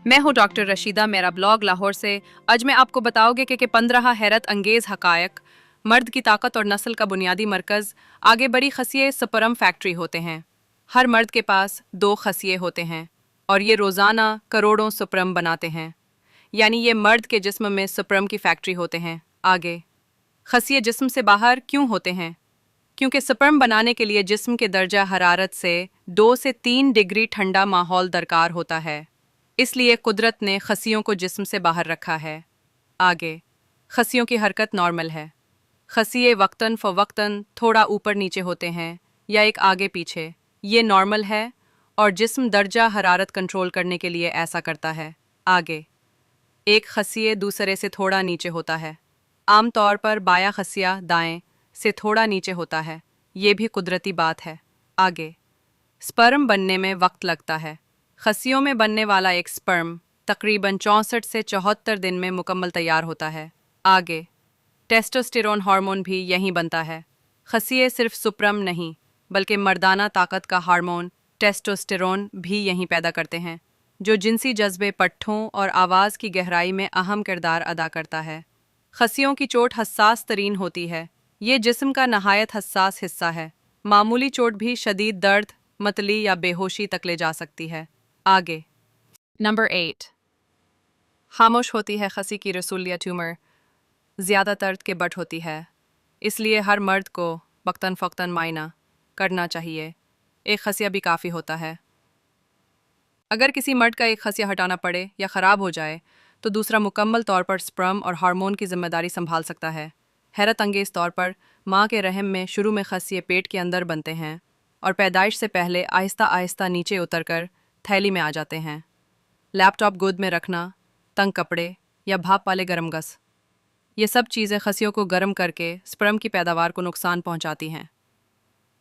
मैं हूँ डॉक्टर रशीदा। मेरा ब्लॉग लाहौर से। आज मैं आपको बताओगे कि 15 हैरत अंगेज हकायक। मर्द की ताकत और नस्ल का बुनियादी मरकज़। आगे बड़ी खसिये स्पर्म फैक्ट्री होते हैं। हर मर्द के पास 2 खसिये होते हैं और ये रोज़ाना करोड़ों स्पर्म बनाते हैं। यानी ये मर्द के जिस्म में स्पर्म की फैक्ट्री होते हैं। आगे खसिये जिस्म से बाहर क्यों होते हैं? क्योंकि स्पर्म बनाने के लिए जिस्म के दर्जा हरारत से 2 से 3 डिग्री ठंडा माहौल दरकार होता है। इसलिए कुदरत ने खसियों को जिस्म से बाहर रखा है। आगे खसियों की हरकत नॉर्मल है। खसिये वक्तन फ़वक्तन थोड़ा ऊपर नीचे होते हैं या एक आगे पीछे। ये नॉर्मल है और जिस्म दर्जा हरारत कंट्रोल करने के लिए ऐसा करता है। आगे एक खसिये दूसरे से थोड़ा नीचे होता है। आमतौर पर बायां खसिया दाएं से थोड़ा नीचे होता है। ये भी कुदरती बात है। आगे स्पर्म बनने में वक्त लगता है। खसियों में बनने वाला एक स्पर्म तकरीबन 64 से 74 दिन में मुकम्मल तैयार होता है। आगे टेस्टोस्टेरोन हार्मोन भी यहीं बनता है। खसिये सिर्फ स्पर्म नहीं बल्कि मर्दाना ताकत का हार्मोन टेस्टोस्टेरोन भी यहीं पैदा करते हैं, जो जिनसी जज्बे, पट्ठों और आवाज़ की गहराई में अहम किरदार अदा करता है। खसियों की चोट हसास तरीन होती है। ये जिस्म का नहायत हसास हिस्सा है। मामूली चोट भी शदीद दर्द, मतली या बेहोशी तक ले जा सकती है। आगे नंबर 8 खामोश होती है खसी की रसूल या ट्यूमर। ज़्यादातर के बट होती है, इसलिए हर मर्द को वक्तन फ़क्तन मायना करना चाहिए। एक खसिया भी काफ़ी होता है। अगर किसी मर्द का एक खसिया हटाना पड़े या ख़राब हो जाए तो दूसरा मुकम्मल तौर पर स्पर्म और हार्मोन की जिम्मेदारी संभाल सकता है। हैरत अंगेज़ तौर पर माँ के रहम में शुरू में खसिये पेट के अंदर बनते हैं और पैदाइश से पहले आहिस्ता आहिस्ता नीचे उतरकर थैली में आ जाते हैं। लैपटॉप गोद में रखना, तंग कपड़े या भाप वाले गर्म गस, ये सब चीज़ें खसियों को गर्म करके स्पर्म की पैदावार को नुकसान पहुंचाती हैं।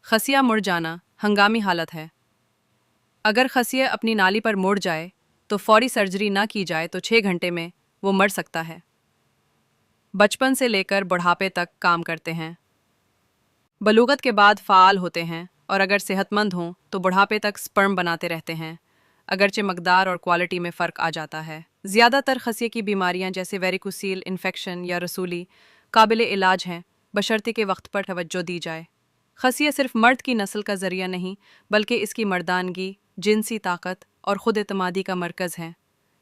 खसिया मुड़ जाना हंगामी हालत है। अगर खसिया अपनी नाली पर मुड़ जाए तो फौरी सर्जरी ना की जाए तो 6 घंटे में वो मर सकता है। बचपन से लेकर बुढ़ापे तक काम करते हैं। बलूगत के बाद फ़ाल होते हैं और अगर सेहतमंद हों तो बुढ़ापे तक स्पर्म बनाते रहते हैं, अगरचे मकदार और क्वालिटी में फ़र्क आ जाता है। ज़्यादातर खसिये की बीमारियां जैसे वेरिकोसील इन्फेक्शन या रसूली काबिल इलाज हैं, बशर्ते के वक्त पर तवज्जो दी जाए। खसिये सिर्फ मर्द की नस्ल का ज़रिया नहीं बल्कि इसकी मर्दानगी, जिनसी ताकत और ख़ुद एतमादी का मरकज़ हैं।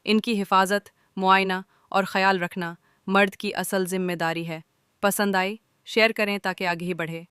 इनकी हिफाजत, मुआयना और ख़याल रखना मर्द की असल जिम्मेदारी है। पसंद आई? शेयर करें ताकि आगे ही बढ़े।